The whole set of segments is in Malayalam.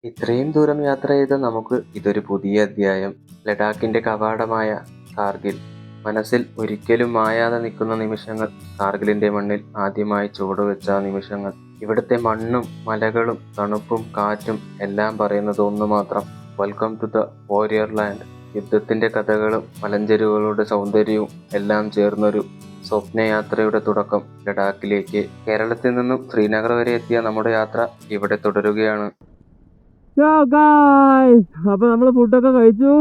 ഇത്രയും ദൂരം യാത്ര ചെയ്ത നമുക്ക് ഇതൊരു പുതിയ അധ്യായം. ലഡാക്കിന്റെ കവാടമായ കാർഗിൽ. മനസ്സിൽ ഒരിക്കലും മായാതെ നിൽക്കുന്ന നിമിഷങ്ങൾ. കാർഗിലിന്റെ മണ്ണിൽ ആദ്യമായി ചുവടുവെച്ച ആ നിമിഷങ്ങൾ. ഇവിടുത്തെ മണ്ണും മലകളും തണുപ്പും കാറ്റും എല്ലാം പറയുന്നത് ഒന്ന് മാത്രം: welcome to the warrior land. യുദ്ധത്തിന്റെ കഥകളും മലഞ്ചെരുവുകളുടെ സൗന്ദര്യവും എല്ലാം ചേർന്നൊരു സ്വപ്നയാത്രയുടെ തുടക്കം ലഡാക്കിലേക്ക്. കേരളത്തിൽ നിന്നും ശ്രീനഗർ വരെ എത്തിയ നമ്മുടെ യാത്ര ഇവിടെ തുടരുകയാണ്. അപ്പൊ നമ്മള് ഫുഡൊക്കെ കഴിച്ചു.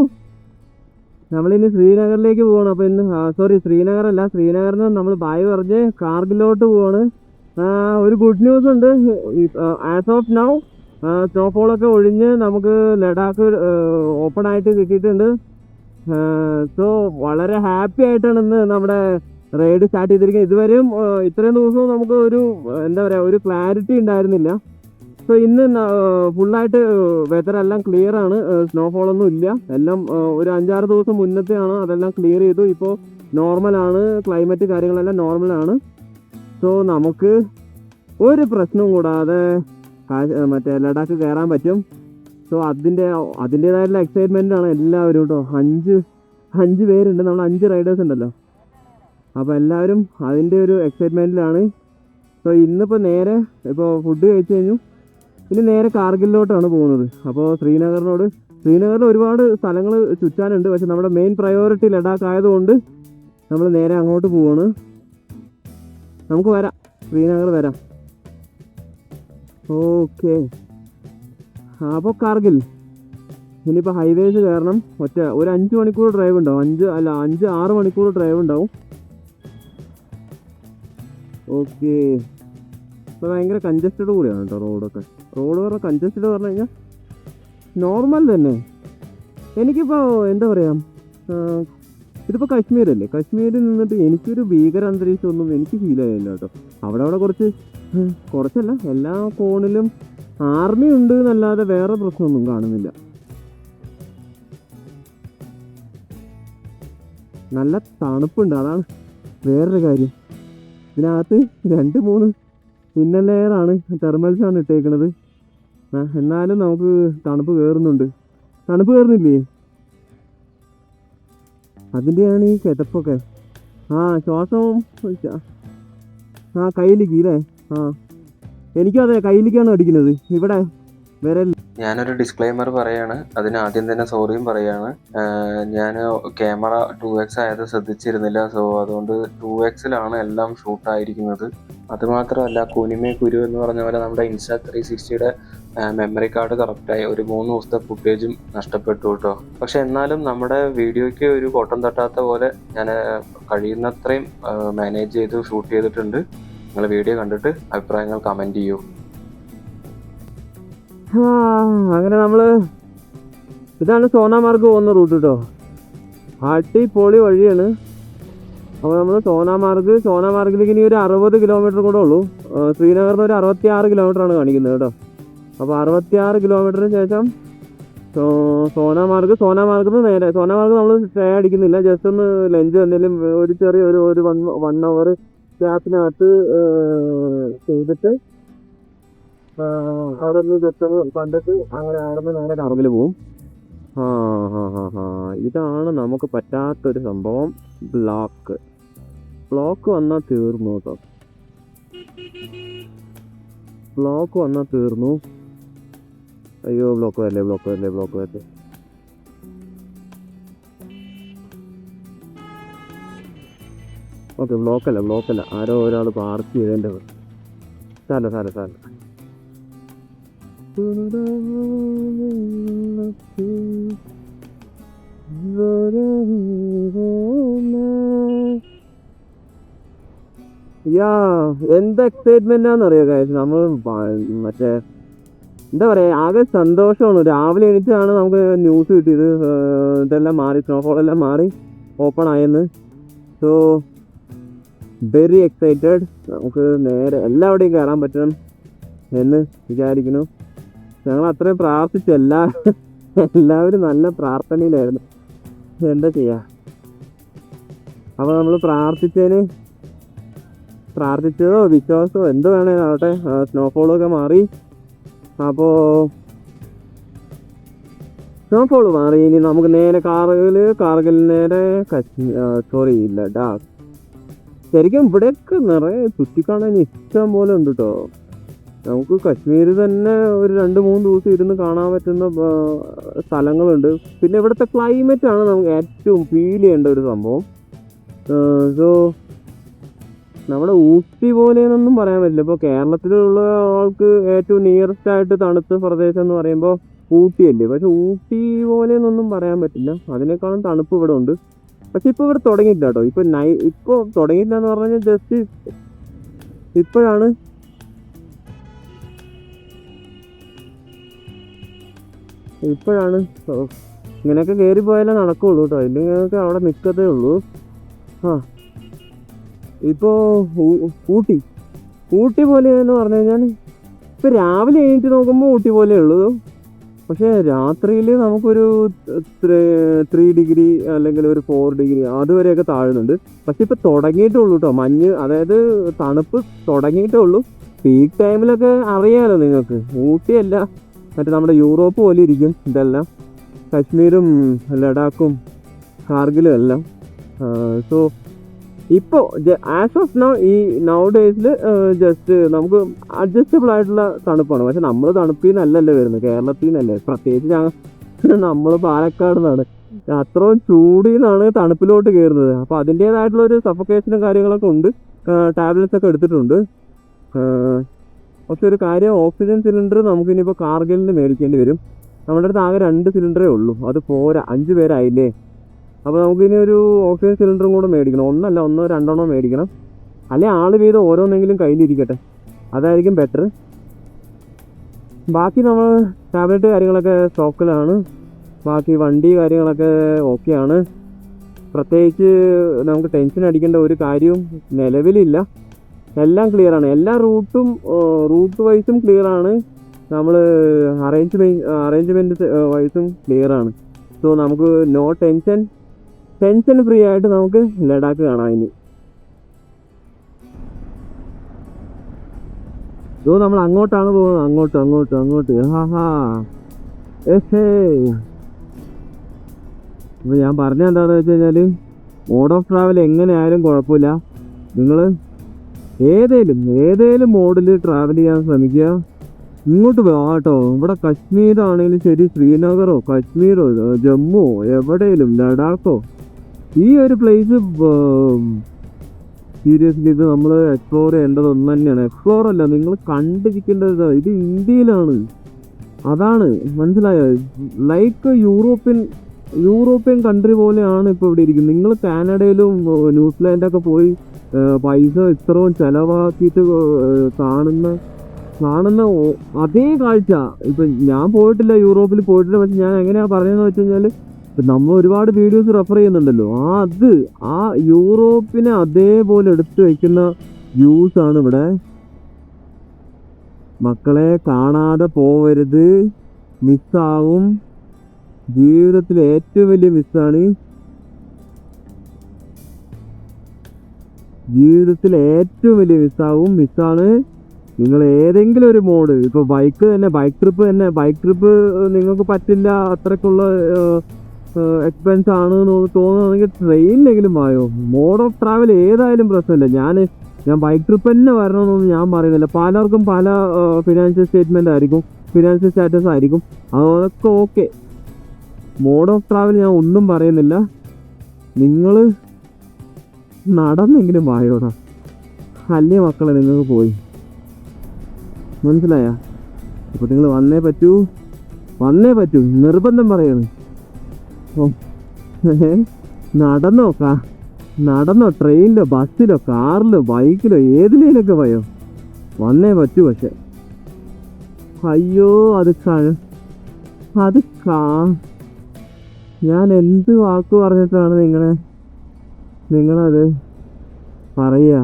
നമ്മളിനി ശ്രീനഗറിലേക്ക് പോവാണ്. അപ്പൊ ഇന്ന് ശ്രീനഗർ അല്ല, ശ്രീനഗറിൽ നിന്ന് നമ്മൾ ബായ് പറഞ്ഞ് കാർഗിലോട്ട് പോവാണ്. ഒരു ഗുഡ് ന്യൂസ് ഉണ്ട്. ആസ് ഓഫ് നൗ സ്നോഫോളൊക്കെ ഒഴിഞ്ഞ് നമുക്ക് ലഡാക്ക് ഓപ്പൺ ആയിട്ട് കിട്ടിയിട്ടുണ്ട്. സോ വളരെ ഹാപ്പി ആയിട്ടാണ് ഇന്ന് നമ്മുടെ റൈഡ് സ്റ്റാർട്ട് ചെയ്തിരിക്കുന്നത്. ഇതുവരെയും ഇത്രയും ദിവസവും നമുക്ക് ഒരു എന്താ പറയുക, ഒരു ക്ലാരിറ്റി ഉണ്ടായിരുന്നില്ല. സോ ഇന്ന് ഫുള്ളായിട്ട് വെതർ എല്ലാം ക്ലിയർ ആണ്. സ്നോഫോളൊന്നും ഇല്ല. എല്ലാം ഒരു 5-6 ദിവസം മുന്നത്തെയാണ് അതെല്ലാം ക്ലിയർ ചെയ്തു. ഇപ്പോൾ നോർമലാണ്, ക്ലൈമറ്റ് കാര്യങ്ങളെല്ലാം നോർമലാണ്. സോ നമുക്ക് ഒരു പ്രശ്നവും കൂടാതെ മറ്റേ ലഡാക്ക് കയറാൻ പറ്റും. സോ അതിൻ്റേതായിട്ടുള്ള എക്സൈറ്റ്മെൻ്റാണ് എല്ലാവരും കേട്ടോ. 5 പേരുണ്ട്, നമ്മൾ 5 റൈഡേഴ്സ് ഉണ്ടല്ലോ. അപ്പോൾ എല്ലാവരും അതിൻ്റെ ഒരു എക്സൈറ്റ്മെൻറ്റിലാണ്. സോ ഇന്നിപ്പോൾ നേരെ ഇപ്പോൾ ഫുഡ് കഴിച്ചു കഴിഞ്ഞു. ഇനി നേരെ കാർഗിലിലോട്ടാണ് പോകുന്നത്. അപ്പോൾ ശ്രീനഗറിൽ ഒരുപാട് സ്ഥലങ്ങൾ ചുറ്റാനുണ്ട്. പക്ഷെ നമ്മുടെ മെയിൻ പ്രയോറിറ്റി ലഡാക്ക് ആയതുകൊണ്ട് നമ്മൾ നേരെ അങ്ങോട്ട് പോവാണ്. നമുക്ക് വരാം, ശ്രീനഗർ വരാം. ഓക്കെ, അപ്പോൾ കാർഗിൽ ഇനിയിപ്പോൾ ഹൈവേസ് കയറണം. ഒരു 5 മണിക്കൂർ ഡ്രൈവ് ഉണ്ടാവും. 5-6 മണിക്കൂർ ഡ്രൈവ് ഉണ്ടാവും. ഓക്കെ, ഇപ്പോൾ ഭയങ്കര കൺജസ്റ്റഡ് കൂടിയാണ് കേട്ടോ റോഡ് പറഞ്ഞാൽ. കൺജസ്റ്റഡ് പറഞ്ഞു കഴിഞ്ഞാൽ നോർമൽ തന്നെ. എനിക്കിപ്പോൾ എന്താ പറയുക, ഇതിപ്പോൾ കശ്മീരല്ലേ, കശ്മീരിൽ നിന്നിട്ട് എനിക്കൊരു ഭീകര അന്തരീക്ഷമൊന്നും എനിക്ക് ഫീൽ ആയില്ല കേട്ടോ. അവിടെ കുറച്ചല്ല, എല്ലാ കോണിലും ആർമി ഉണ്ട് എന്നല്ലാതെ വേറെ പ്രശ്നമൊന്നും കാണുന്നില്ല. നല്ല തണുപ്പുണ്ട്, അതാണ് വേറൊരു കാര്യം. ഇതിനകത്ത് 2-3 ഇന്നർ ലെയറാണ്, തെർമൽസാണ് ഇട്ടേക്കണത്. എന്നാലും നമുക്ക് തണുപ്പ് കയറുന്നില്ലേ? അതിൻ്റെയാണ് ഈ കിതപ്പൊക്കെ. ശ്വാസവും കയ്യിലേക്ക് ഇല്ലേ? എനിക്കും അതെ, കയ്യിലേക്കാണ് അടിക്കുന്നത്. ഇവിടെ വിരൽ. ഞാനൊരു ഡിസ്ക്ലൈമർ പറയാണ്, അതിന് ആദ്യം തന്നെ സോറിയും പറയാണ്. ഞാൻ ക്യാമറ 2x ആയത് ശ്രദ്ധിച്ചിരുന്നില്ല. സോ അതുകൊണ്ട് 2xലാണ് എല്ലാം ഷൂട്ടായിരിക്കുന്നത്. അതുമാത്രമല്ല, കുനിമേ കുരു എന്ന് പറഞ്ഞ പോലെ നമ്മുടെ Insta360യുടെ മെമ്മറി കാർഡ് കറക്റ്റായി ഒരു 3 ദിവസത്തെ ഫുട്ടേജും നഷ്ടപ്പെട്ടു കേട്ടോ. പക്ഷെ എന്നാലും നമ്മുടെ വീഡിയോയ്ക്ക് ഒരു കോട്ടം തട്ടാത്ത പോലെ ഞാൻ കഴിയുന്നത്രയും മാനേജ് ചെയ്ത് ഷൂട്ട് ചെയ്തിട്ടുണ്ട്. നിങ്ങൾ വീഡിയോ കണ്ടിട്ട് അഭിപ്രായങ്ങൾ കമൻറ്റ് ചെയ്യൂ. അങ്ങനെ ഇതാണ് സോനാമാർഗ് പോകുന്ന റൂട്ട് കേട്ടോ. അടിപൊളി വഴിയാണ്. അപ്പോൾ നമ്മൾ സോനാമാർഗിലേക്ക് ഇനി ഒരു 60 കിലോമീറ്റർ കൂടെ ഉള്ളൂ. ശ്രീനഗറിന് ഒരു 66 കിലോമീറ്ററാണ് കാണിക്കുന്നത് കേട്ടോ. അപ്പോൾ 66 കിലോമീറ്ററിന് ശേഷം സോനാമാർഗ് നമ്മൾ സ്റ്റേ അടിക്കുന്നില്ല. ജസ്റ്റ് ഒന്ന് ലഞ്ച് എന്തെങ്കിലും ഒരു ചെറിയ ഒരു 1 അവർ ഗ്യാപ്പിനകത്ത് ചെയ്തിട്ട് അവിടെ നിന്ന് ജസ്റ്റ് കണ്ടിട്ട് അങ്ങനെ അവിടെ നേരെ കാർഗിൽ പോവും. ഇതാണ് നമുക്ക് പറ്റാത്തൊരു സംഭവം. ബ്ലോക്ക് വന്നാൽ തീർന്നു കേട്ടോ. അയ്യോ, ബ്ലോക്ക് വരല്ലേ. ഓക്കെ, ബ്ലോക്കല്ല. ആരോ ഒരാൾ പാർക്ക് ചെയ്തതിൻ്റെ സാല. എന്ത് എക്സൈറ്റ്മെന്റാന്നറിയോ കാര്യം. നമ്മൾ മറ്റേ എന്താ പറയാ, ആകെ സന്തോഷമാണ്. രാവിലെ എണീറ്റാണ് നമുക്ക് ന്യൂസ് കിട്ടിയത്, ഇതെല്ലാം മാറി, സ്നോഫോളെല്ലാം മാറി ഓപ്പൺ ആയെന്ന്. So very excited. നമുക്ക് നേരെ എല്ലാവിടെയും കയറാൻ പറ്റണം എന്ന് വിചാരിക്കുന്നു. ഞങ്ങൾ അത്രയും പ്രാർത്ഥിച്ചു. എല്ലാവരും നല്ല പ്രാർത്ഥനയിലായിരുന്നു. എന്താ ചെയ്യാ. അപ്പോൾ നമ്മൾ പ്രാർത്ഥിച്ചതോ വിശ്വാസമോ എന്ത് വേണേലാവട്ടെ, സ്നോഫോളൊക്കെ മാറി. അപ്പോൾ സ്നോഫോൾ മാറി. ഇനി നമുക്ക് നേരെ കാർഗിൽ നേരെ സോറി ലഡാക്ക്. ശരിക്കും ഇവിടെയൊക്കെ നിറയെ ചുറ്റിക്കാണാൻ ഇഷ്ടം പോലെ ഉണ്ട് കേട്ടോ. നമുക്ക് കശ്മീർ തന്നെ ഒരു 2-3 ദിവസം ഇരുന്ന് കാണാൻ പറ്റുന്ന സ്ഥലങ്ങളുണ്ട്. പിന്നെ ഇവിടുത്തെ ക്ലൈമറ്റ് ആണ് നമുക്ക് ഏറ്റവും ഫീൽ ചെയ്യേണ്ട ഒരു സംഭവം. സോ നമ്മുടെ ഊട്ടി പോലെയെന്നൊന്നും പറയാൻ പറ്റില്ല. ഇപ്പോൾ കേരളത്തിലുള്ള ആൾക്ക് ഏറ്റവും നിയറസ്റ്റ് ആയിട്ട് തണുത്ത പ്രദേശം എന്ന് പറയുമ്പോൾ ഊട്ടിയല്ലേ. പക്ഷെ ഊട്ടി പോലെയെന്നൊന്നും പറയാൻ പറ്റില്ല. അതിനേക്കാളും തണുപ്പ് ഇവിടെ ഉണ്ട്. പക്ഷെ ഇപ്പോൾ ഇവിടെ തുടങ്ങിയില്ല കേട്ടോ. ഇപ്പോൾ തുടങ്ങിയില്ല എന്ന് പറഞ്ഞാൽ ജസ്റ്റ് ഇപ്പോഴാണ് ഇങ്ങനെയൊക്കെ കയറി പോയാലേ നടക്കുള്ളൂ കേട്ടോ. ഇല്ലെങ്കിൽ അവിടെ നിൽക്കത്തേ ഉള്ളൂ. ഇപ്പോൾ ഊട്ടി പോലെ എന്ന് പറഞ്ഞു കഴിഞ്ഞാൽ ഇപ്പോൾ രാവിലെ എണീറ്റ് നോക്കുമ്പോൾ ഊട്ടി പോലെ ഉള്ളൂ. പക്ഷേ രാത്രിയിൽ നമുക്കൊരു 3 ഡിഗ്രി അല്ലെങ്കിൽ ഒരു 4 ഡിഗ്രി അതുവരെയൊക്കെ താഴുന്നുണ്ട്. പക്ഷെ ഇപ്പോൾ തുടങ്ങിയിട്ടേ ഉള്ളൂ കേട്ടോ. മഞ്ഞ്, അതായത് തണുപ്പ് തുടങ്ങിയിട്ടേ ഉള്ളൂ. പീക്ക് ടൈമിലൊക്കെ അറിയാമല്ലോ നിങ്ങൾക്ക്. ഊട്ടിയല്ല, മറ്റേ നമ്മുടെ യൂറോപ്പ് പോലെ ഇരിക്കും ഇതെല്ലാം. കശ്മീരും ലഡാക്കും കാർഗിലും എല്ലാം. സോ ഇപ്പോൾ ആസ് ഓഫ് നൗ ഈ നൗ ഡേയ്സിൽ ജസ്റ്റ് നമുക്ക് അഡ്ജസ്റ്റബിൾ ആയിട്ടുള്ള തണുപ്പാണ്. പക്ഷെ നമ്മൾ തണുപ്പിൽ നിന്നല്ലല്ലോ വരുന്നത്, കേരളത്തിൽ നിന്നല്ലേ. പ്രത്യേകിച്ച് നമ്മൾ പാലക്കാട് നിന്നാണ്. അത്രയും ചൂടിൽ നിന്നാണ് തണുപ്പിലോട്ട് കയറുന്നത്. അപ്പോൾ അതിൻ്റേതായിട്ടുള്ളൊരു സഫക്കേഷനും കാര്യങ്ങളൊക്കെ ഉണ്ട്. ടാബ്ലറ്റ്സ് ഒക്കെ എടുത്തിട്ടുണ്ട്. പക്ഷെ ഒരു കാര്യം, ഓക്സിജൻ സിലിണ്ടർ നമുക്കിനിപ്പോൾ കാർഗിലിന് മേടിക്കേണ്ടി വരും. നമ്മുടെ അടുത്ത് ആകെ 2 സിലിണ്ടറേ ഉള്ളൂ. അത് പോരാ, 5 പേരായില്ലേ. അപ്പോൾ നമുക്കിനി ഒരു ഓക്സിജൻ സിലിണ്ടറും കൂടെ മേടിക്കണം. 1 2 മേടിക്കണം. അല്ലെ ആൾ വീതം ഓരോന്നെങ്കിലും കയ്യിലിരിക്കട്ടെ, അതായിരിക്കും ബെറ്റർ. ബാക്കി നമ്മൾ ടാബ്ലറ്റ് കാര്യങ്ങളൊക്കെ സ്റ്റോക്കിലാണ്. ബാക്കി വണ്ടി കാര്യങ്ങളൊക്കെ ഓക്കെയാണ്. പ്രത്യേകിച്ച് നമുക്ക് ടെൻഷൻ അടിക്കേണ്ട ഒരു കാര്യവും നിലവിലില്ല. എല്ലാം ക്ലിയറാണ്. എല്ലാ റൂട്ട് വൈസും ക്ലിയറാണ്. നമ്മൾ അറേഞ്ച്മെൻറ്റ് വൈസും ക്ലിയറാണ്. സോ നമുക്ക് നോ ടെൻഷൻ ഫ്രീ ആയിട്ട് നമുക്ക് ലഡാക്ക് കാണാം. ഇനി നമ്മൾ അങ്ങോട്ടാണ് പോകുന്നത്. അങ്ങോട്ട് അപ്പോൾ ഞാൻ പറഞ്ഞ എന്താണെന്ന് വെച്ച് കഴിഞ്ഞാൽ, മോഡ് ഓഫ് ട്രാവൽ എങ്ങനെയായാലും കുഴപ്പമില്ല. നിങ്ങൾ ഏതേലും മോഡിൽ ട്രാവൽ ചെയ്യാൻ ശ്രമിക്കുക. ഇങ്ങോട്ട് കേട്ടോ. ഇവിടെ കശ്മീരാണെങ്കിലും ശരി, ശ്രീനഗറോ കശ്മീരോ ജമ്മു എവിടെയും ലഡാക്കോ, ഈ ഒരു പ്ലേസ് സീരിയസ്ലി ഇത് നമ്മൾ എക്സ്പ്ലോർ ചെയ്യേണ്ടത് ഒന്ന് തന്നെയാണ്. എക്സ്പ്ലോർ അല്ല, നിങ്ങൾ കണ്ടിരിക്കേണ്ടത് ഇത് ഇന്ത്യയിലാണ്. അതാണ് മനസ്സിലായോ. ലൈക്ക് യൂറോപ്യൻ കൺട്രി പോലെയാണ് ഇപ്പോൾ ഇവിടെ ഇരിക്കുന്നത്. നിങ്ങൾ കാനഡയിലും ന്യൂസിലാൻഡൊക്കെ പോയി പൈസ ഇത്രയും ചിലവാക്കിയിട്ട് കാണുന്ന അതേ കാഴ്ച ഇപ്പം ഞാൻ പോയിട്ടില്ല, യൂറോപ്പിൽ പോയിട്ടില്ല. പക്ഷെ ഞാൻ എങ്ങനെയാണ് പറയുന്നത് വെച്ച് കഴിഞ്ഞാൽ, നമ്മൾ ഒരുപാട് വീഡിയോസ് റെഫർ ചെയ്യുന്നുണ്ടല്ലോ, ആ യൂറോപ്പിനെ അതേപോലെ എടുത്തു വയ്ക്കുന്ന വ്യൂസ് ആണ് ഇവിടെ. മക്കളെ കാണാതെ പോവരുത്, മിസ്സാവും. ജീവിതത്തിലെ ഏറ്റവും വലിയ മിസ്സാണ്. മിസ്സാണ്. നിങ്ങൾ ഏതെങ്കിലും ഒരു മോഡ്, ഇപ്പോൾ ബൈക്ക് ട്രിപ്പ് നിങ്ങൾക്ക് പറ്റില്ല, അത്രയ്ക്കുള്ള എക്സ്പെൻസ് ആണ് തോന്നുകയാണെങ്കിൽ ട്രെയിനിലെങ്കിലും വായോ. മോഡ് ഓഫ് ട്രാവൽ ഏതായാലും പ്രശ്നമില്ല. ഞാൻ ബൈക്ക് ട്രിപ്പ് തന്നെ വരണമെന്നൊന്നും ഞാൻ പറയുന്നില്ല. പലർക്കും പല ഫിനാൻഷ്യൽ സ്റ്റാറ്റസ് ആയിരിക്കും. അതൊക്കെ ഓക്കെ. മോഡ് ഓഫ് ട്രാവൽ ഞാൻ ഒന്നും പറയുന്നില്ല. നിങ്ങൾ നടന്നെങ്കിലും വായോടാ. അല്ലേ മക്കളെ, നിങ്ങൾക്ക് പോയി മനസ്സിലായ. അപ്പോൾ നിങ്ങൾ വന്നേ പറ്റൂ, നിർബന്ധം പറയാണ്. നടന്നോ ട്രെയിനിലോ ബസ്സിലോ കാറിലോ ബൈക്കിലോ ഏതിലേലൊക്കെ പോയോ, വന്നേ പറ്റൂ. പക്ഷെ അയ്യോ ഞാൻ എന്ത് വാക്ക് പറഞ്ഞിട്ടാണ് നിങ്ങളത് പറയുക.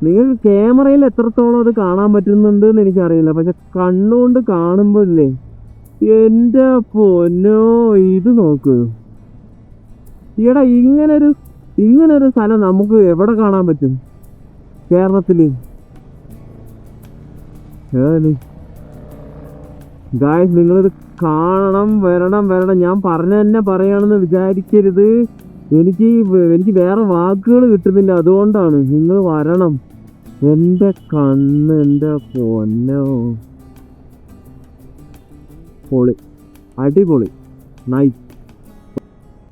നിങ്ങൾ ക്യാമറയിൽ എത്രത്തോളം അത് കാണാൻ പറ്റുന്നുണ്ട് എന്ന് എനിക്കറിയില്ല. പക്ഷെ കണ്ണുകൊണ്ട് കാണുമ്പോഴല്ലേ, എൻ്റെ പൊന്നോ, ഇത് നോക്ക്. ഈടാ ഇങ്ങനൊരു സ്ഥലം നമുക്ക് എവിടെ കാണാൻ പറ്റും കേരളത്തിൽ? ഗായ്സ് നിങ്ങളിത് കാണണം, വരണം. ഞാൻ പറഞ്ഞ തന്നെ പറയാണെന്ന് വിചാരിക്കരുത്. എനിക്ക് വേറെ വാക്കുകൾ കിട്ടുന്നില്ല, അതുകൊണ്ടാണ്. നിങ്ങൾ വരണം. എൻ്റെ കണ്ണ്, എൻ്റെ പൊന്നോ, പൊളി, അടിപൊളി, നൈസ്.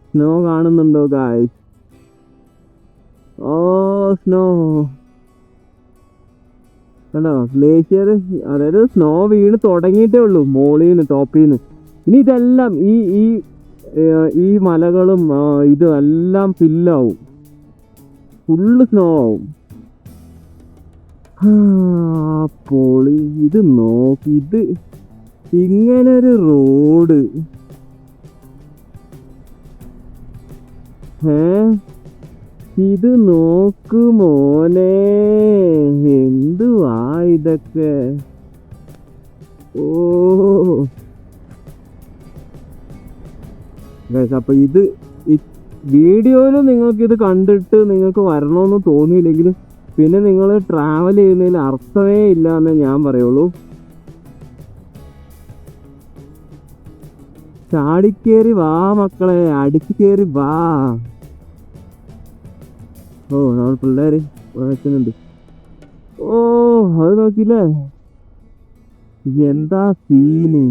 സ്നോ കാണുന്നുണ്ടോ ഗായ്സ്? ഓ സ്നോ കണ്ടോ, ഗ്ലേഷ്യർ. അതായത് സ്നോ വീണ് തുടങ്ങിയിട്ടേ ഉള്ളൂ മോളീന്ന്, ടോപ്പിന്ന്. ഇനി ഇതെല്ലാം ഈ മലകളും ഇതെല്ലാം ഫില്ലാവും, ഫുള്ള് സ്നോ ആവും. പൊളി. ഇത് നോക്കി, ഇത് ഇങ്ങനൊരു റോഡ്. ഇത് നോക്ക് മോനെ, എന്തുവാ ഇതൊക്കെ? ഓ അപ്പൊ ഇത് വീഡിയോയിൽ നിങ്ങൾക്ക് ഇത് കണ്ടിട്ട് നിങ്ങൾക്ക് വരണമെന്ന് തോന്നിയില്ലെങ്കിൽ പിന്നെ നിങ്ങൾ ട്രാവൽ ചെയ്യുന്നതിൽ അർത്ഥമേ ഇല്ല എന്നേ ഞാൻ പറയുള്ളൂ. ചാടിക്കേറി വാ മക്കളെ, അടിച്ചു കയറി വാ. ഓ നമ്മൾ പിള്ളേര് വെക്കുന്നുണ്ട്. ഓ അത് നോക്കിയില്ലേ, എന്താ സീന്.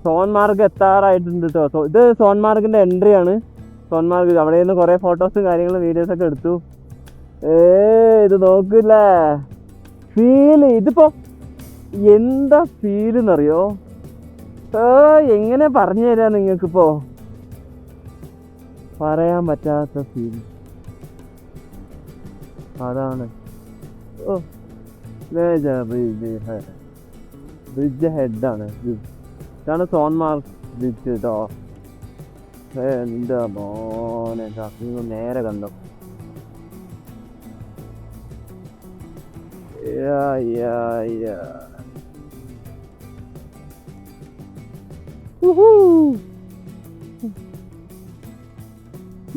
സോൻമാർഗ് എത്താറായിട്ടുണ്ട് കേട്ടോ. ഇത് സോൻമാർഗിന്റെ എൻട്രി ആണ്. സോൻമാർഗ് അവിടെ നിന്ന് കുറെ ഫോട്ടോസും കാര്യങ്ങളും വീഡിയോസൊക്കെ എടുത്തു. ഇത് നോക്കില്ലേ ഫീല്. ഇതിപ്പോ എന്താ ഫീലെന്നറിയോ? എങ്ങനെ പറഞ്ഞു തരാ നിങ്ങൾക്കിപ്പോ? പറയാൻ പറ്റാത്ത ഫീൽ. അതാണ്. ഓ ബ്രിഡ്ജ് ഹെഡാണ്. ഇതാണ് സോൻമാർഗ് ബ്രിഡ്ജ് കേട്ടോ. എന്താ മോനെ, നേരെ കണ്ടോ?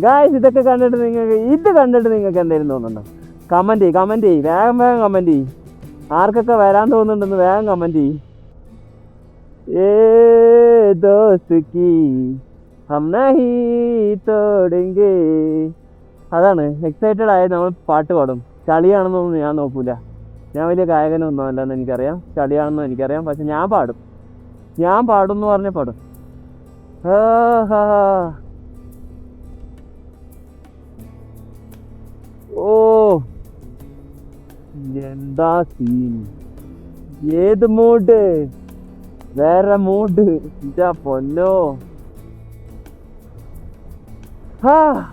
ഗായ്സ് ഇതൊക്കെ കണ്ടിട്ട് നിങ്ങൾക്ക് എന്തെങ്കിലും തോന്നുന്നുണ്ടോ? കമന്റ് ചെയ്യ്, വേഗം കമന്റ് ചെയ്യ്. ആർക്കൊക്കെ വരാൻ തോന്നുന്നുണ്ടെന്ന് വേഗം കമന്റ് ചെയ്യ്. ദോസ്തി ഹം നഹീ തോടെങ്കേ. അതാണ് എക്സൈറ്റഡ് ആയത്. നമ്മൾ പാട്ട് പാടും. ചളിയാണെന്നൊന്നും ഞാൻ നോക്കൂല. ഞാൻ വലിയ ഗായകനൊന്നും അല്ലെന്ന് എനിക്കറിയാം, ചളിയാണെന്നും എനിക്കറിയാം. പക്ഷെ ഞാൻ പാടും എന്ന് പറഞ്ഞ പാടും. ഓ എന്താ സീൻ. ഏത് മൂഡ്, വേറെ മൂഡ്. ഇതാ പൊന്നോ.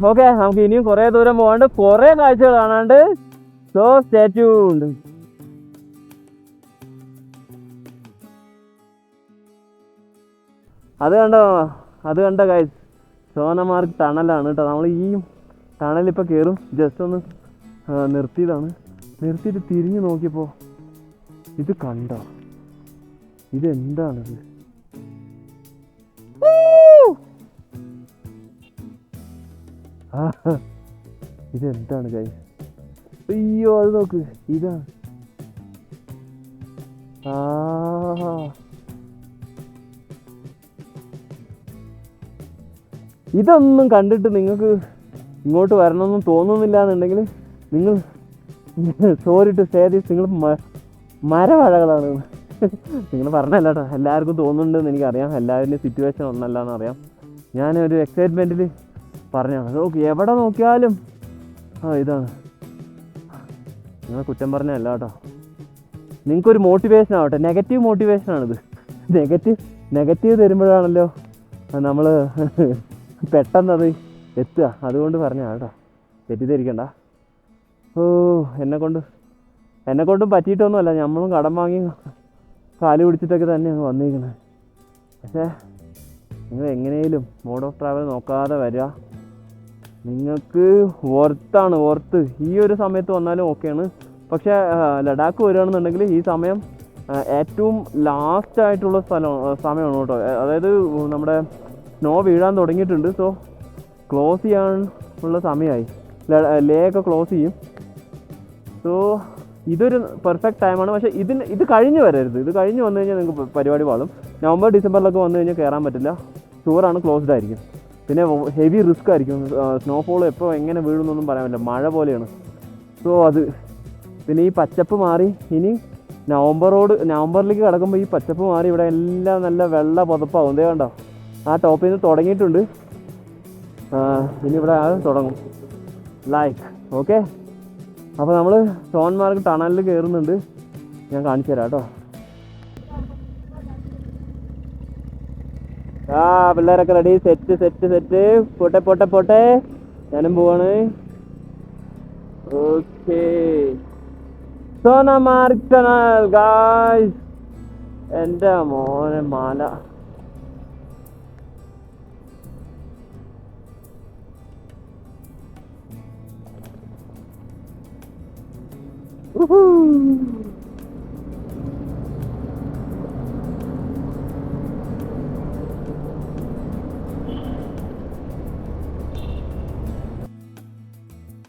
ഓക്കെ, നമുക്ക് ഇനിയും കുറെ ദൂരം പോകാണ്ട്, കുറെ കാഴ്ചകൾ കാണാണ്ട്. So stay tuned. അത് കണ്ടോ ഗൈസ്, സോനമാർഗ് ടണലാണ് കേട്ടോ. നമ്മൾ ഈ ടണലിപ്പോൾ കയറും. ജസ്റ്റ് ഒന്ന് നിർത്തിയിട്ട് തിരിഞ്ഞു നോക്കിയപ്പോൾ ഇത് കണ്ടോ? ഇതെന്താണിത്? ഇതെന്താണ് ഗൈസ്? അയ്യോ അത് നോക്ക്, ഇതാണ്. ഇതൊന്നും കണ്ടിട്ട് നിങ്ങൾക്ക് ഇങ്ങോട്ട് വരണമെന്നും തോന്നുന്നില്ല എന്നുണ്ടെങ്കിൽ നിങ്ങൾ സോറി ടു സേ ദിസ്, നിങ്ങൾ മരവാഴകളാണ്. നിങ്ങൾ പറഞ്ഞല്ല കേട്ടോ, എല്ലാവർക്കും തോന്നുന്നുണ്ടെന്ന് എനിക്കറിയാം. എല്ലാവരുടെയും സിറ്റുവേഷൻ ഒന്നല്ല എന്നറിയാം. ഞാനൊരു എക്സൈറ്റ്മെൻറ്റിൽ പറഞ്ഞാണ്. നോക്ക്, എവിടെ നോക്കിയാലും ഇതാണ്. നിങ്ങൾ കുറ്റം പറഞ്ഞല്ല കേട്ടോ, നിങ്ങൾക്കൊരു മോട്ടിവേഷൻ ആവട്ടെ. നെഗറ്റീവ് മോട്ടിവേഷനാണിത്. നെഗറ്റീവ് തരുമ്പോഴാണല്ലോ നമ്മൾ പെട്ടെന്നത് എത്തുക. അതുകൊണ്ട് പറഞ്ഞാ കേട്ടോ, തെറ്റിദ്ധരിക്കണ്ട. ഓ എന്നെക്കൊണ്ടും പറ്റിയിട്ടൊന്നുമല്ല. നമ്മളും കടം വാങ്ങി കാല് പിടിച്ചിട്ടൊക്കെ തന്നെയാണ് വന്നിരിക്കുന്നത്. പക്ഷേ നിങ്ങൾ എങ്ങനെയും മോഡ് ഓഫ് ട്രാവൽ നോക്കാതെ വരിക. നിങ്ങൾക്ക് വർത്ത് ഈ ഒരു സമയത്ത് വന്നാലും ഓക്കെയാണ്. പക്ഷേ ലഡാക്ക് വരികയാണെന്നുണ്ടെങ്കിൽ ഈ സമയം ഏറ്റവും ലാസ്റ്റ് ആയിട്ടുള്ള സമയമാണ് കേട്ടോ. അതായത് നമ്മുടെ സ്നോ വീഴാൻ തുടങ്ങിയിട്ടുണ്ട്. സോ ക്ലോസ് ചെയ്യാനുള്ള സമയമായി. ലേ ഒക്കെ ക്ലോസ് ചെയ്യും. സോ ഇതൊരു പെർഫെക്റ്റ് ടൈമാണ്. പക്ഷേ ഇത് കഴിഞ്ഞ് വരരുത്. ഇത് കഴിഞ്ഞ് വന്നു കഴിഞ്ഞാൽ നിങ്ങൾക്ക് പരിപാടി പാളും. നവംബർ ഡിസംബറിലൊക്കെ വന്നു കഴിഞ്ഞാൽ കയറാൻ പറ്റില്ല. ടൂറാണ്, ക്ലോസ്ഡ് ആയിരിക്കും. പിന്നെ ഹെവി റിസ്ക് ആയിരിക്കും. സ്നോഫോൾ എപ്പോൾ എങ്ങനെ വീഴുന്നൊന്നും പറയാൻ പറ്റില്ല, മഴ പോലെയാണ്. സോ അത് പിന്നെ ഈ പച്ചപ്പ് മാറി ഇനി നവംബറിലേക്ക് കിടക്കുമ്പോൾ ഈ പച്ചപ്പ് മാറി ഇവിടെ എല്ലാം നല്ല വെള്ള പുതപ്പാവും. ഇതേ കണ്ടോ, ആ ടോപ്പിൽ നിന്ന് തുടങ്ങിയിട്ടുണ്ട്. ഇനി ഇവിടെ തുടങ്ങും ഓക്കെ. അപ്പോൾ നമ്മൾ സോൻമാർഗ് ടണലിൽ കയറുന്നുണ്ട്. ഞാൻ കാണിച്ചു തരാം കേട്ടോ. പിള്ളേരൊക്കെ റെഡി, സെറ്റ്. പോട്ടെ ഞാനും പോവാണ്. Okay, Sonamarg tunnel guys. എൻ്റെ മോനെ മാല.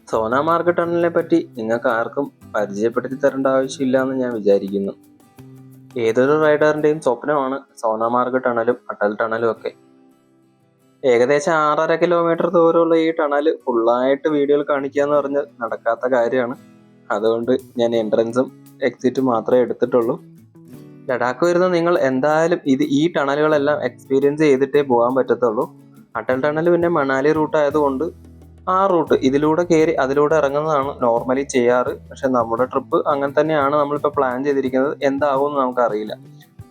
സോനാമാർഗ് ടണലിനെ പറ്റി നിങ്ങൾക്ക് ആർക്കും പരിചയപ്പെടുത്തി തരേണ്ട ആവശ്യമില്ല എന്ന് ഞാൻ വിചാരിക്കുന്നു. ഏതൊരു റൈഡറിൻ്റെയും സ്വപ്നമാണ് സോനാമാർഗ് ടണലും അടൽ ടണലും ഒക്കെ. ഏകദേശം 6.5 കിലോമീറ്റർ ദൂരമുള്ള ഈ ടണൽ ഫുള്ളായിട്ട് വീഡിയോയിൽ കാണിക്കുക എന്ന് പറഞ്ഞാൽ നടക്കാത്ത കാര്യമാണ്. അതുകൊണ്ട് ഞാൻ എൻട്രൻസും എക്സിറ്റും മാത്രമേ എടുത്തിട്ടുള്ളൂ. ലഡാക്ക് വരുന്ന നിങ്ങൾ എന്തായാലും ഈ ടണലുകളെല്ലാം എക്സ്പീരിയൻസ് ചെയ്തിട്ടേ പോകാൻ പറ്റത്തുള്ളൂ. അടൽ ടണൽ പിന്നെ മണാലി റൂട്ട് ആയതുകൊണ്ട് ആ റൂട്ട് ഇതിലൂടെ കയറി അതിലൂടെ ഇറങ്ങുന്നതാണ് നോർമലി ചെയ്യാറ്. പക്ഷെ നമ്മുടെ ട്രിപ്പ് അങ്ങനെ തന്നെയാണ് നമ്മളിപ്പോൾ പ്ലാൻ ചെയ്തിരിക്കുന്നത്. എന്താവുമെന്ന് നമുക്കറിയില്ല.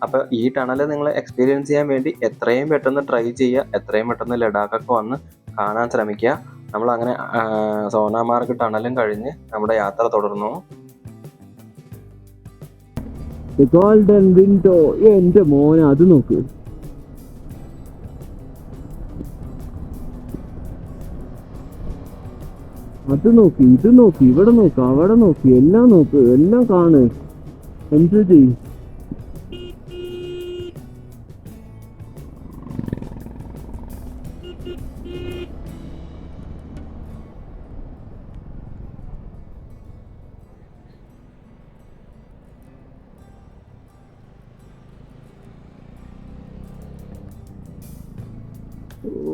അപ്പോൾ ഈ ടണൽ നിങ്ങൾ എക്സ്പീരിയൻസ് ചെയ്യാൻ വേണ്ടി എത്രയും പെട്ടെന്ന് ട്രൈ ചെയ്യുക. എത്രയും പെട്ടെന്ന് ലഡാക്കൊക്കെ വന്ന് കാണാൻ ശ്രമിക്കുക. നമ്മളങ്ങനെ സോനാമാർഗ് ടണലും കഴിഞ്ഞ് നമ്മുടെ യാത്ര തുടർന്നു. Golden window. എൻ്റെ മോനെ, അത് നോക്ക്. അത് നോക്കി, ഇത് നോക്കി, ഇവിടെ നോക്ക്, അവിടെ നോക്കി, എല്ലാം നോക്ക്, എല്ലാം കാണ്, എൻജോയ് ചെയ്യും.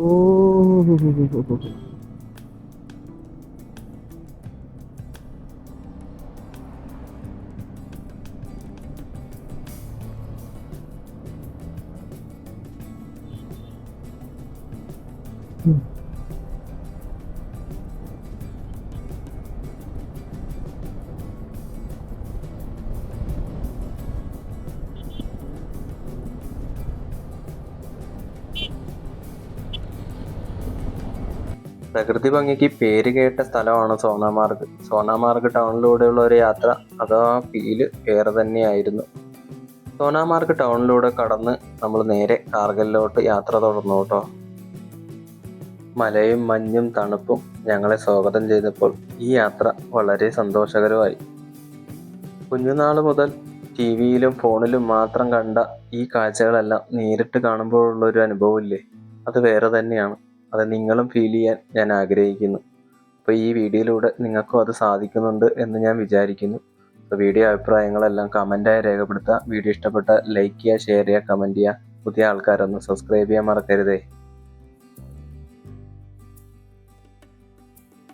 ഓ പ്രകൃതി ഭംഗിക്ക് പേര് കേട്ട സ്ഥലമാണ് സോനാമാർഗ്. സോനാമാർഗ് ടൗണിലൂടെയുള്ള ഒരു യാത്ര അത് ആ ഫീല് വേറെ തന്നെയായിരുന്നു. സോനാമാർഗ് ടൗണിലൂടെ കടന്ന് നമ്മൾ നേരെ കാർഗിലിലോട്ട് യാത്ര തുടർന്നു കേട്ടോ. മലയും മഞ്ഞും തണുപ്പും ഞങ്ങളെ സ്വാഗതം ചെയ്തപ്പോൾ ഈ യാത്ര വളരെ സന്തോഷകരമായി. കുഞ്ഞുനാൾ മുതൽ ടിവിയിലും ഫോണിലും മാത്രം കണ്ട ഈ കാഴ്ചകളെല്ലാം നേരിട്ട് കാണുമ്പോഴുള്ളൊരു അനുഭവമില്ലേ, അത് വേറെ തന്നെയാണ്. അത് നിങ്ങളും ഫീൽ ചെയ്യാൻ ഞാൻ ആഗ്രഹിക്കുന്നു. അപ്പോൾ ഈ വീഡിയോയിലൂടെ നിങ്ങൾക്കും അത് സാധിക്കുന്നുണ്ട് എന്ന് ഞാൻ വിചാരിക്കുന്നു. അപ്പോൾ വീഡിയോ അഭിപ്രായങ്ങളെല്ലാം കമൻറ്റായി രേഖപ്പെടുത്തുക. വീഡിയോ ഇഷ്ടപ്പെട്ട ലൈക്ക് ചെയ്യുക, ഷെയർ ചെയ്യുക, കമൻറ്റ് ചെയ്യുക. പുതിയ ആൾക്കാരൊന്ന് സബ്സ്ക്രൈബ് ചെയ്യാൻ മറക്കരുതേ.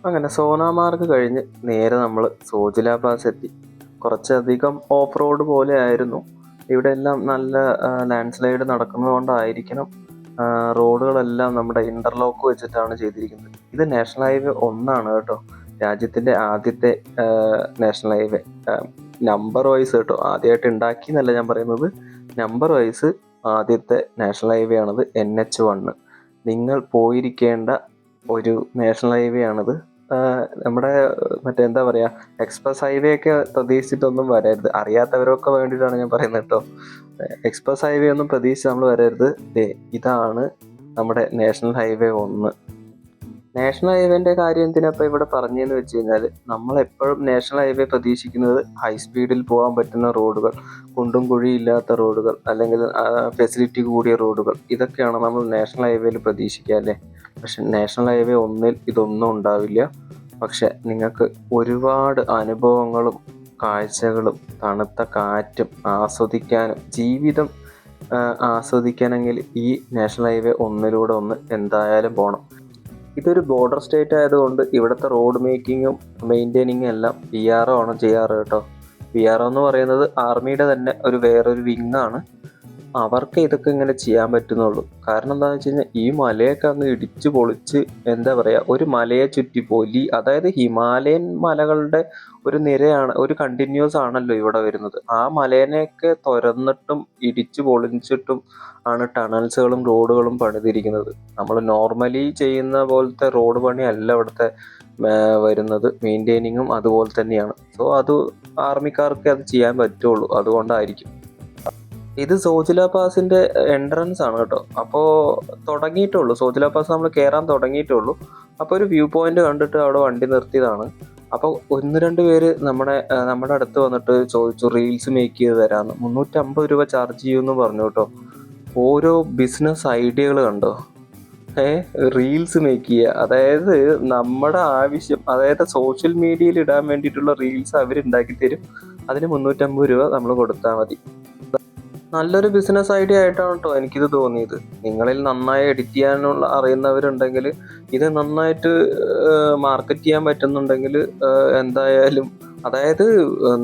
അങ്ങനെ സോനാമാർഗ് കഴിഞ്ഞ് നേരെ നമ്മൾ സോജില പാസ് എത്തി. കുറച്ചധികം ഓഫ് റോഡ് പോലെ ആയിരുന്നു. ഇവിടെ എല്ലാം നല്ല ലാൻഡ് സ്ലൈഡ് നടക്കുന്നതുകൊണ്ടായിരിക്കണം റോഡുകളെല്ലാം നമ്മുടെ ഇൻ്റർലോക്ക് വെച്ചിട്ടാണ് ചെയ്തിരിക്കുന്നത്. ഇത് നാഷണൽ ഹൈവേ 1 കേട്ടോ. രാജ്യത്തിൻ്റെ ആദ്യത്തെ നാഷണൽ ഹൈവേ നമ്പർ വൈസ് കേട്ടോ. ആദ്യമായിട്ട് ഉണ്ടാക്കി എന്നല്ല ഞാൻ പറയുന്നത്, നമ്പർ വൈസ് ആദ്യത്തെ നാഷണൽ ഹൈവേ ആണത്. NH1 നിങ്ങൾ പോയിരിക്കേണ്ട ഒരു നാഷണൽ ഹൈവേ ആണത്. നമ്മുടെ എന്താ പറയുക, എക്സ്പ്രസ് ഹൈവേ ഒക്കെ പ്രതീക്ഷിച്ചിട്ടൊന്നും വരരുത്. അറിയാത്തവരൊക്കെ വേണ്ടിയിട്ടാണ് ഞാൻ പറയുന്നത് കേട്ടോ. എക്സ്പ്രസ് ഹൈവേ ഒന്നും പ്രതീക്ഷിച്ച് നമ്മൾ വരരുത്. ഇതാണ് നമ്മുടെ നാഷണൽ ഹൈവേ 1. നാഷണൽ ഹൈവേൻ്റെ കാര്യം എന്തിനപ്പോൾ ഇവിടെ പറഞ്ഞതെന്ന് വെച്ച് കഴിഞ്ഞാൽ, നമ്മളെപ്പോഴും നാഷണൽ ഹൈവേ പ്രതീക്ഷിക്കുന്നത് ഹൈ സ്പീഡിൽ പോകാൻ പറ്റുന്ന റോഡുകൾ, കുണ്ടും കുഴിയില്ലാത്ത റോഡുകൾ, അല്ലെങ്കിൽ ഫെസിലിറ്റി കൂടിയ റോഡുകൾ, ഇതൊക്കെയാണ് നമ്മൾ നാഷണൽ ഹൈവേയിൽ പ്രതീക്ഷിക്കുക അല്ലേ. പക്ഷെ നാഷണൽ ഹൈവേ 1 ഇതൊന്നും ഉണ്ടാവില്ല. പക്ഷെ നിങ്ങൾക്ക് ഒരുപാട് അനുഭവങ്ങളും കാഴ്ചകളും തണുത്ത കാറ്റും ആസ്വദിക്കാനും ജീവിതം ആസ്വദിക്കണമെങ്കിൽ ഈ നാഷണൽ ഹൈവേ ഒന്നിലൂടെ ഒന്ന് എന്തായാലും പോകണം. ഇതൊരു ബോർഡർ സ്റ്റേറ്റ് ആയതുകൊണ്ട് ഇവിടുത്തെ റോഡ് മേക്കിങ്ങും മെയിൻറ്റെയിനിങ്ങും എല്ലാം PRO ആണ് ചെയ്യാറ് കേട്ടോ. PRO എന്ന് പറയുന്നത് ആർമിയുടെ തന്നെ വേറൊരു വിങ്ങാണ്. അവർക്ക് ഇതൊക്കെ ഇങ്ങനെ ചെയ്യാൻ പറ്റുന്നുള്ളൂ. കാരണം എന്താണെന്ന് വെച്ച് കഴിഞ്ഞാൽ ഈ മലയൊക്കെ അങ്ങ് ഇടിച്ച് പൊളിച്ച് എന്താ പറയുക, ഒരു മലയെ ചുറ്റി അതായത് ഹിമാലയൻ മലകളുടെ ഒരു നിരയാണ്, ഒരു കണ്ടിന്യൂസ് ആണല്ലോ ഇവിടെ വരുന്നത്. ആ മലേനെയൊക്കെ തുരന്നിട്ടും ഇടിച്ചു പൊളിച്ചിട്ടും ആണ് ടണൽസുകളും റോഡുകളും പണിതിരിക്കുന്നത്. നമ്മൾ നോർമലി ചെയ്യുന്ന പോലത്തെ റോഡ് പണിയല്ല ഇവിടുത്തെ വരുന്നത്. മെയിൻറ്റെയിനിങ്ങും അതുപോലെ തന്നെയാണ്. സോ അത് ആർമിക്കാർക്ക് അത് ചെയ്യാൻ പറ്റുള്ളൂ, അതുകൊണ്ടായിരിക്കും. ഇത് സോജില പാസിന്റെ എൻട്രൻസ് ആണ് കേട്ടോ. അപ്പോൾ തുടങ്ങിയിട്ടുള്ളൂ, സോജില പാസ് നമ്മൾ കയറാൻ തുടങ്ങിയിട്ടുള്ളൂ. അപ്പോൾ ഒരു വ്യൂ പോയിന്റ് കണ്ടിട്ട് അവിടെ വണ്ടി നിർത്തിയതാണ്. അപ്പോൾ 1-2 പേര് നമ്മുടെ അടുത്ത് വന്നിട്ട് ചോദിച്ചു റീൽസ് മേക്ക് ചെയ്ത് തരാമെന്ന്. 350 രൂപ ചാർജ് ചെയ്യുമെന്ന് പറഞ്ഞു കേട്ടോ. ഓരോ ബിസിനസ് ഐഡിയകൾ കണ്ടോ. റീൽസ് മേക്ക് ചെയ്യുക, അതായത് നമ്മുടെ ആവശ്യം, അതായത് സോഷ്യൽ മീഡിയയിൽ ഇടാൻ വേണ്ടിയിട്ടുള്ള റീൽസ് അവരുണ്ടാക്കി തരും. അതിന് 350 രൂപ നമ്മൾ കൊടുത്താൽ മതി. നല്ലൊരു ബിസിനസ് ഐഡിയ ആയിട്ടാണ് കേട്ടോ എനിക്കിത് തോന്നിയത്. നിങ്ങളിൽ നന്നായി എഡിറ്റ് ചെയ്യാനുള്ള അറിയുന്നവരുണ്ടെങ്കിൽ, ഇത് നന്നായിട്ട് മാർക്കറ്റ് ചെയ്യാൻ പറ്റുന്നുണ്ടെങ്കിൽ എന്തായാലും, അതായത്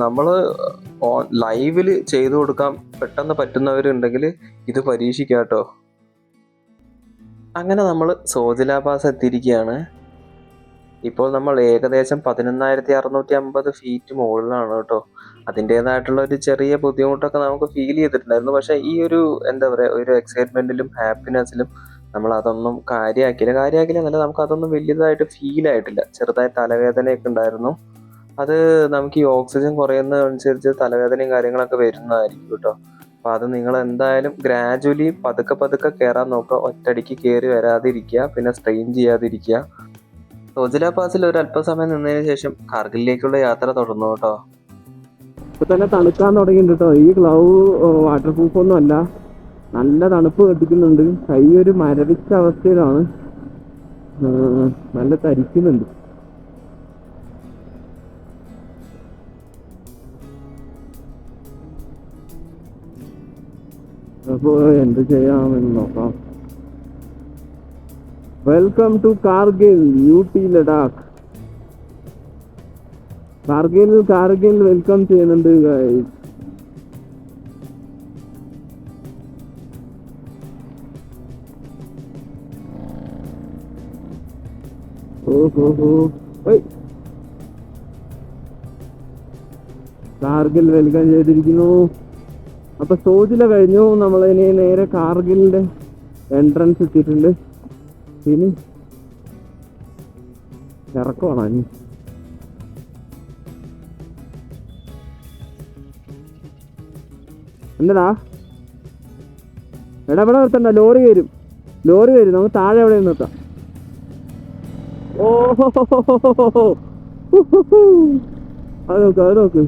നമ്മൾ ലൈവിൽ ചെയ്തു കൊടുക്കാൻ പെട്ടെന്ന് പറ്റുന്നവരുണ്ടെങ്കിൽ ഇത് പരീക്ഷിക്കാം കേട്ടോ. അങ്ങനെ നമ്മൾ സോജില പാസ് എത്തിയിരിക്കുകയാണ്. ഇപ്പോൾ നമ്മൾ ഏകദേശം 11,650 ഫീറ്റ് മുകളിലാണ് കേട്ടോ. അതിൻ്റേതായിട്ടുള്ള ഒരു ചെറിയ ബുദ്ധിമുട്ടൊക്കെ നമുക്ക് ഫീൽ ചെയ്തിട്ടുണ്ടായിരുന്നു. പക്ഷേ ഈ ഒരു എന്താ പറയുക, ഒരു എക്സൈറ്റ്മെൻറ്റിലും ഹാപ്പിനെസ്സിലും നമ്മൾ അതൊന്നും കാര്യമാക്കില്ല എന്നല്ല, നമുക്ക് അതൊന്നും വലിയതായിട്ട് ഫീൽ ആയിട്ടില്ല. ചെറുതായി തലവേദനയൊക്കെ ഉണ്ടായിരുന്നു. അത് നമുക്ക് ഈ ഓക്സിജൻ കുറയുന്നതനുസരിച്ച് തലവേദനയും കാര്യങ്ങളൊക്കെ വരുന്നതായിരിക്കും കേട്ടോ. അപ്പോൾ അത് നിങ്ങൾ എന്തായാലും ഗ്രാജുവലി പതുക്കെ കയറാൻ നോക്കുക. ഒറ്റയടിക്ക് കയറി വരാതിരിക്കുക, പിന്നെ സ്ട്രെയിൻ ചെയ്യാതിരിക്കുക. സോജില പാസിൽ ഒരു അല്പസമയം നിന്നതിന് ശേഷം കാർഗിലിലേക്കുള്ള യാത്ര തുടർന്നു കേട്ടോ. ഇപ്പൊ തന്നെ തണുക്കാൻ തുടങ്ങിയിട്ടുണ്ട് കേട്ടോ. ഈ ഗ്ലൗ വാട്ടർ പ്രൂഫ് ഒന്നും അല്ല, നല്ല തണുപ്പ് കെട്ടിക്കുന്നുണ്ട്. കൈ ഒരു മരവിച്ച അവസ്ഥയിലാണ്, നല്ല തരിക്കുന്നുണ്ട്. അപ്പോ എന്ത് ചെയ്യാമെന്ന് നോക്കാം. Welcome to Kargil, UT Ladakh. Kargil welcome ചെയ്യുന്നുണ്ട് ഗൈസ്. കാർഗിൽ വെൽക്കം ചെയ്തിരിക്കുന്നു. അപ്പൊ സോജില കഴിഞ്ഞു, നമ്മളിനി നേരെ കാർഗിലിന്റെ എൻട്രൻസ് എത്തിയിട്ടുണ്ട്. ഇനി ഇറക്കമാണോ? എന്താടാ എടാ, ഇവിടെ നിർത്തണ്ട, ലോറി വരും. നമുക്ക് താഴെ എവിടെ നിർത്താം. ഓഹോ, അത് നോക്ക്.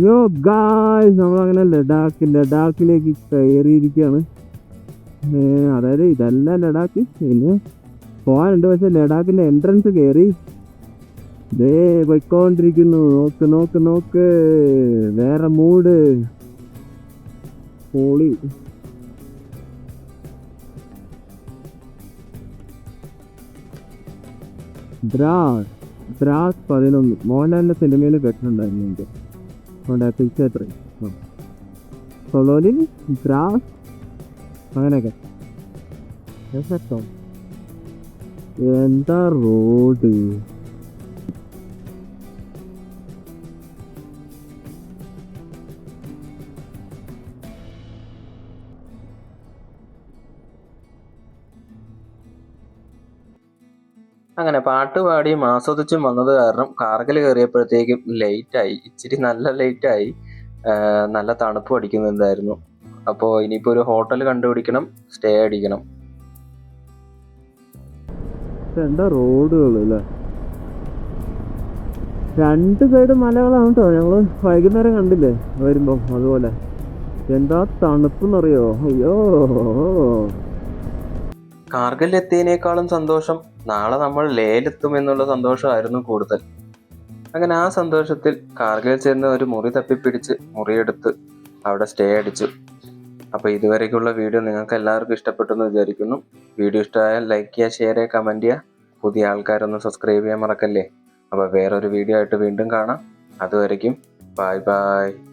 യോ ഗായ്സ്, നമ്മളങ്ങനെ ലഡാക്കിലേക്ക് കയറിയിരിക്കുകയാണ്. അതായത് ഇതല്ല ലഡാക്ക്, പിന്നെ പോകാനുണ്ട്. പക്ഷെ ലഡാക്കിന്റെ എൻട്രൻസ് കയറി പോയിക്കൊണ്ടിരിക്കുന്നു. നോക്ക്, വേറെ മൂഡ്, പൊളി. ദ്രാസ് 11 മോഹൻലാലിന്റെ സിനിമയിൽ കേട്ടിട്ടുണ്ടായിരുന്നു. എനിക്ക് അതുകൊണ്ട് പിക്ചർ എത്രയും സൊളോലിൽ ദ്രാസ് അങ്ങനെയൊക്കെ. എന്താ റോഡ്! അങ്ങനെ പാട്ട് പാടിയും ആസ്വദിച്ചും വന്നത് കാരണം കാർഗിൽ കയറിയപ്പോഴത്തേക്കും ലേറ്റായി, ഇച്ചിരി നല്ല ലേറ്റായി. നല്ല തണുപ്പ് അടിക്കുന്നുണ്ടായിരുന്നു. അപ്പോൾ ഇനിയിപ്പോൾ ഒരു ഹോട്ടൽ കണ്ടുപിടിക്കണം, സ്റ്റേ അടിക്കണം. എന്താ റോഡുകൾ അല്ലേ! രണ്ട് സൈഡ് മലകളാണ് കേട്ടോ. ഞങ്ങള് വൈകുന്നേരം കണ്ടില്ലേ വരുമ്പോ, അതുപോലെ എന്താ തണുപ്പെന്നറിയോ. അയ്യോ, കാർഗിൽ എത്തിയതിനേക്കാളും സന്തോഷം നാളെ നമ്മൾ ലേയിലെത്തും എന്നുള്ള സന്തോഷമായിരുന്നു കൂടുതൽ. അങ്ങനെ ആ സന്തോഷത്തിൽ കാർഗിൽ ചെന്ന് ഒരു മുറി തപ്പിപ്പിടിച്ച് മുറിയെടുത്ത് അവിടെ സ്റ്റേ അടിച്ചു. അപ്പോൾ ഇതുവരേക്കുള്ള വീഡിയോ നിങ്ങൾക്ക് എല്ലാവർക്കും ഇഷ്ടപ്പെട്ടെന്ന് വിചാരിക്കുന്നു. വീഡിയോ ഇഷ്ടമായാൽ ലൈക്ക് ചെയ്യുക, ഷെയർ ചെയ്യുക, കമൻറ്റ് ചെയ്യുക. പുതിയ ആൾക്കാരൊന്ന് സബ്സ്ക്രൈബ് ചെയ്യാൻ മറക്കല്ലേ. അപ്പോൾ വേറൊരു വീഡിയോ ആയിട്ട് വീണ്ടും കാണാം. അതുവരയ്ക്കും ബൈ ബൈ.